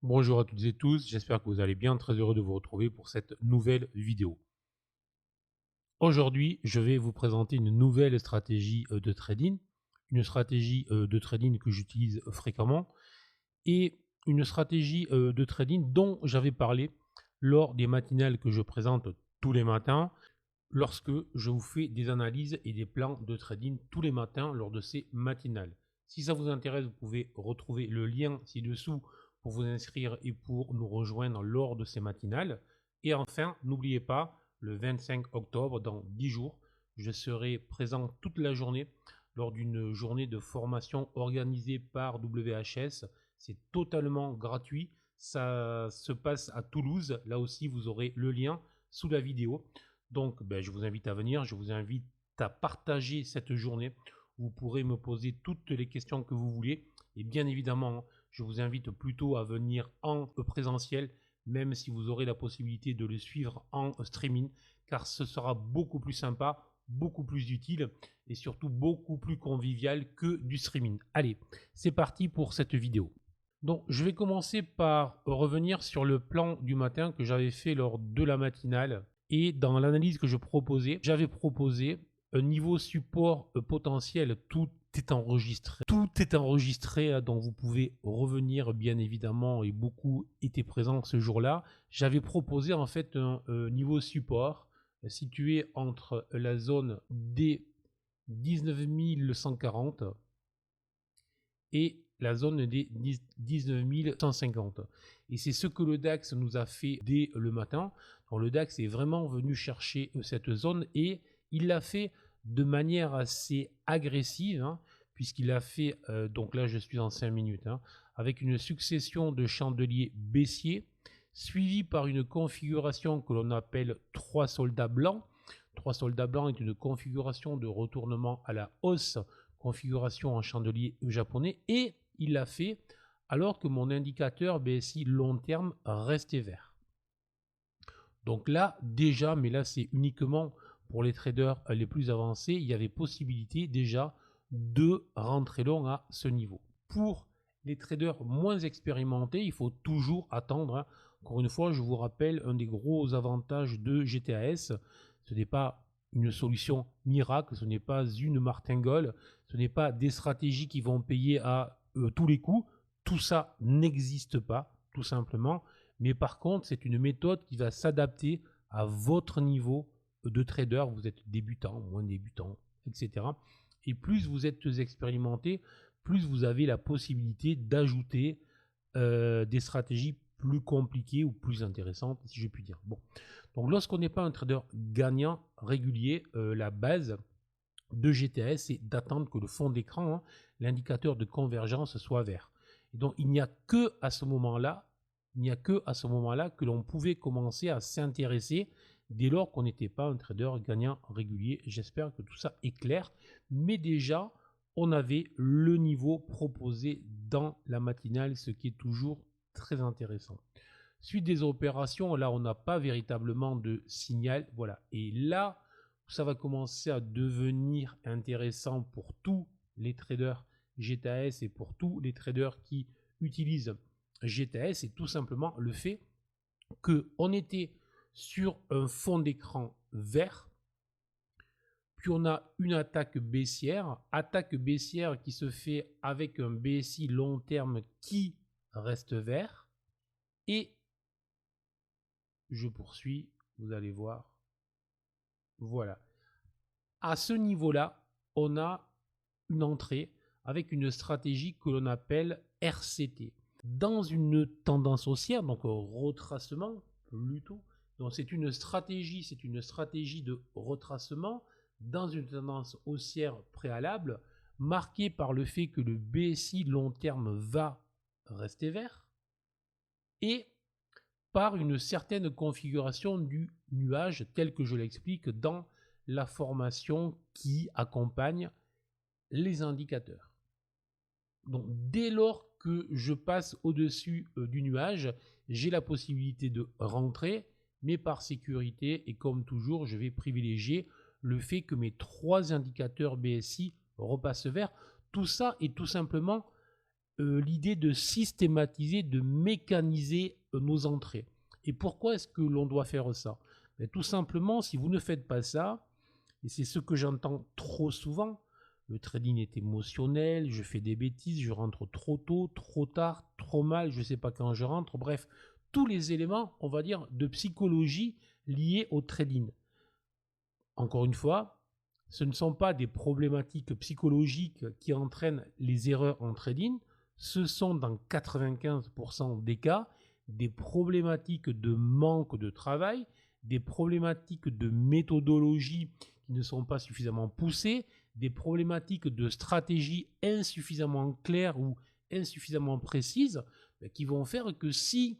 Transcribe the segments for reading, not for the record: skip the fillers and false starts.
Bonjour à toutes et tous, j'espère que vous allez bien, très heureux de vous retrouver pour cette nouvelle vidéo. Aujourd'hui, je vais vous présenter une nouvelle stratégie de trading, une stratégie de trading que j'utilise fréquemment et une stratégie de trading dont j'avais parlé lors des matinales que je présente tous les matins lorsque je vous fais des analyses et des plans de trading tous les matins lors de ces matinales. Si ça vous intéresse, vous pouvez retrouver le lien ci-dessous pour vous inscrire et pour nous rejoindre lors de ces matinales. Et enfin, n'oubliez pas, le 25 octobre, dans 10 jours, je serai présent toute la journée lors d'une journée de formation organisée par WHS. C'est totalement gratuit. Ça se passe à Toulouse. Là aussi, vous aurez le lien sous la vidéo. Donc, je vous invite à venir, je vous invite à partager cette journée. Vous pourrez me poser toutes les questions que vous voulez. Et bien évidemment, je vous invite plutôt à venir en présentiel, même si vous aurez la possibilité de le suivre en streaming, car ce sera beaucoup plus sympa, beaucoup plus utile et surtout beaucoup plus convivial que du streaming. Allez, c'est parti pour cette vidéo. Donc, je vais commencer par revenir sur le plan du matin que j'avais fait lors de la matinale. Et dans l'analyse que je proposais, j'avais proposé un niveau support potentiel. Tout est enregistré. Tout est enregistré, donc vous pouvez revenir bien évidemment, et beaucoup étaient présents ce jour-là. J'avais proposé en fait un niveau support situé entre la zone des 19 140 et la zone des 19 150. Et c'est ce que le DAX nous a fait dès le matin. Donc le DAX est vraiment venu chercher cette zone et il l'a fait de manière assez agressive, puisqu'il a fait, donc là je suis en 5 minutes, avec une succession de chandeliers baissiers, suivi par une configuration que l'on appelle 3 soldats blancs. 3 soldats blancs est une configuration de retournement à la hausse, configuration en chandelier japonais, et il l'a fait alors que mon indicateur BSI long terme restait vert. Donc là, déjà, mais là c'est uniquement pour les traders les plus avancés, il y avait possibilité déjà de rentrer long à ce niveau. Pour les traders moins expérimentés, il faut toujours attendre. Encore une fois, je vous rappelle, un des gros avantages de GTAS, ce n'est pas une solution miracle, ce n'est pas une martingale, ce n'est pas des stratégies qui vont payer à tous les coups. Tout ça n'existe pas, tout simplement. Mais par contre, c'est une méthode qui va s'adapter à votre niveau de trader. Vous êtes débutant, moins débutant, etc. Et plus vous êtes expérimenté, plus vous avez la possibilité d'ajouter des stratégies plus compliquées ou plus intéressantes, si je puis dire. Bon, donc lorsqu'on n'est pas un trader gagnant régulier, la base de GTS, c'est d'attendre que le fond d'écran, l'indicateur de convergence, soit vert. Et donc il n'y a que à ce moment-là, que l'on pouvait commencer à s'intéresser dès lors qu'on n'était pas un trader gagnant régulier. J'espère que tout ça est clair, mais déjà on avait le niveau proposé dans la matinale, ce qui est toujours très intéressant. Suite des opérations, là on n'a pas véritablement de signal, voilà. Et là, ça va commencer à devenir intéressant pour tous les traders GTAS et pour tous les traders qui utilisent GTAS, c'est tout simplement le fait qu'on était sur un fond d'écran vert, puis on a une attaque baissière qui se fait avec un BSI long terme qui reste vert, et je poursuis, vous allez voir, voilà. À ce niveau-là, on a une entrée avec une stratégie que l'on appelle RCT. Dans une tendance haussière, donc au retracement plutôt, donc c'est une stratégie de retracement dans une tendance haussière préalable, marquée par le fait que le BSI long terme va rester vert et par une certaine configuration du nuage tel que je l'explique dans la formation qui accompagne les indicateurs. Donc dès lors que je passe au-dessus du nuage, j'ai la possibilité de rentrer, mais par sécurité, et comme toujours, je vais privilégier le fait que mes 3 indicateurs BSI repassent vert. Tout ça est tout simplement l'idée de systématiser, de mécaniser nos entrées. Et pourquoi est-ce que l'on doit faire ça? Tout simplement, si vous ne faites pas ça, et c'est ce que j'entends trop souvent, le trading est émotionnel, je fais des bêtises, je rentre trop tôt, trop tard, trop mal, je ne sais pas quand je rentre, bref, tous les éléments, on va dire, de psychologie liés au trading. Encore une fois, ce ne sont pas des problématiques psychologiques qui entraînent les erreurs en trading, ce sont dans 95% des cas des problématiques de manque de travail, des problématiques de méthodologie qui ne sont pas suffisamment poussées, des problématiques de stratégie insuffisamment claires ou insuffisamment précises qui vont faire que si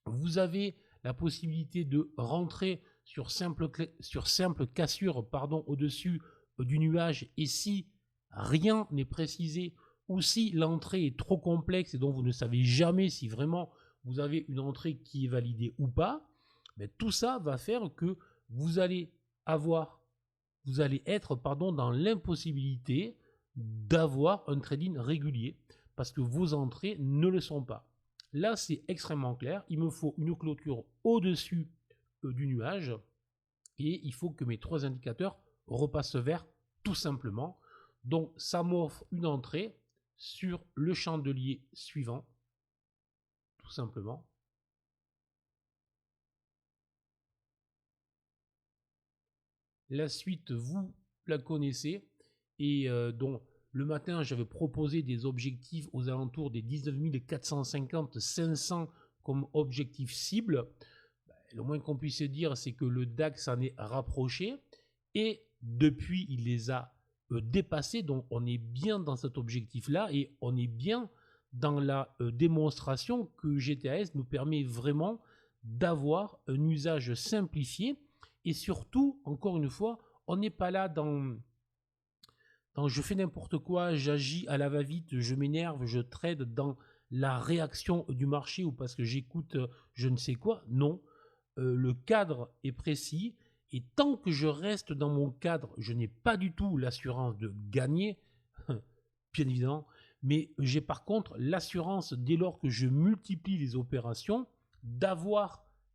vous avez la possibilité de rentrer sur simple cassure au-dessus du nuage et si rien n'est précisé ou si l'entrée est trop complexe et donc vous ne savez jamais si vraiment vous avez une entrée qui est validée ou pas, tout ça va faire que vous allez être dans l'impossibilité d'avoir un trading régulier parce que vos entrées ne le sont pas. Là, c'est extrêmement clair. Il me faut une clôture au-dessus du nuage et il faut que mes 3 indicateurs repassent vert tout simplement. Donc, ça m'offre une entrée sur le chandelier suivant, tout simplement. La suite, vous la connaissez. Et donc, le matin, j'avais proposé des objectifs aux alentours des 19 450-500 comme objectif cible. Le moins qu'on puisse dire, c'est que le DAX s'en est rapproché. Et depuis, il les a dépassés. Donc, on est bien dans cet objectif-là. Et on est bien dans la démonstration que GTAS nous permet vraiment d'avoir un usage simplifié. Et surtout, encore une fois, on n'est pas là dans je fais n'importe quoi, j'agis à la va-vite, je m'énerve, je trade dans la réaction du marché ou parce que j'écoute je ne sais quoi. Non, le cadre est précis et tant que je reste dans mon cadre, je n'ai pas du tout l'assurance de gagner, bien évidemment, mais j'ai par contre l'assurance dès lors que je multiplie les opérations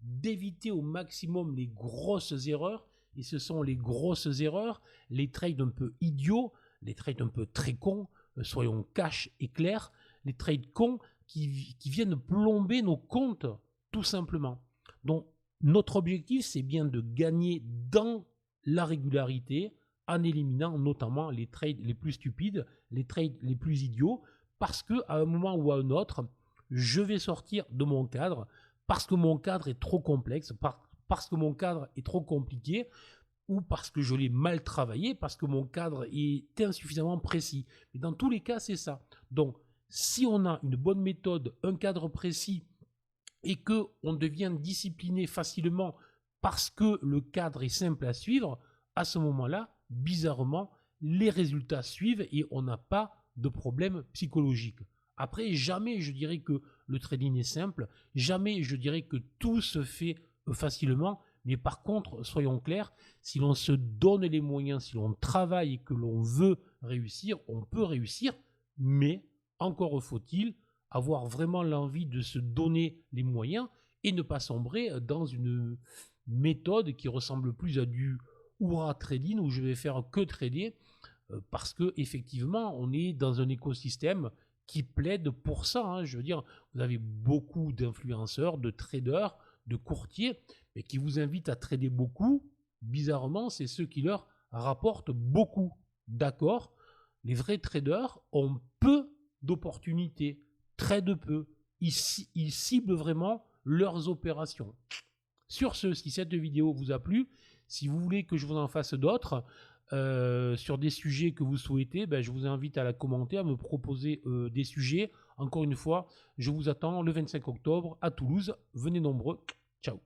d'éviter au maximum les grosses erreurs. Et ce sont les grosses erreurs, les trades un peu idiots, les trades un peu très cons, soyons cash et clairs, les trades cons qui viennent plomber nos comptes, tout simplement. Donc, notre objectif, c'est bien de gagner dans la régularité en éliminant notamment les trades les plus stupides, les trades les plus idiots, parce qu'à un moment ou à un autre, je vais sortir de mon cadre, parce que mon cadre est trop complexe, parce que mon cadre est trop compliqué, ou parce que je l'ai mal travaillé, parce que mon cadre est insuffisamment précis. Mais dans tous les cas, c'est ça. Donc, si on a une bonne méthode, un cadre précis, et qu'on devient discipliné facilement parce que le cadre est simple à suivre, à ce moment-là, bizarrement, les résultats suivent et on n'a pas de problème psychologique. Après, jamais je dirais que le trading est simple, jamais je dirais que tout se fait facilement, mais par contre, soyons clairs, si l'on se donne les moyens, si l'on travaille et que l'on veut réussir, on peut réussir, mais encore faut-il avoir vraiment l'envie de se donner les moyens et ne pas sombrer dans une méthode qui ressemble plus à du hurrah trading où je vais faire que trader parce que effectivement on est dans un écosystème qui plaide pour ça. Hein. Je veux dire, vous avez beaucoup d'influenceurs, de traders, de courtiers, mais qui vous invitent à trader beaucoup. Bizarrement, c'est ceux qui leur rapportent beaucoup. D'accord, les vrais traders ont peu d'opportunités, trade peu. Ils ciblent vraiment leurs opérations. Sur ce, si cette vidéo vous a plu, si vous voulez que je vous en fasse d'autres, sur des sujets que vous souhaitez, je vous invite à la commenter, à me proposer des sujets. Encore une fois, je vous attends le 25 octobre à Toulouse. Venez nombreux. Ciao.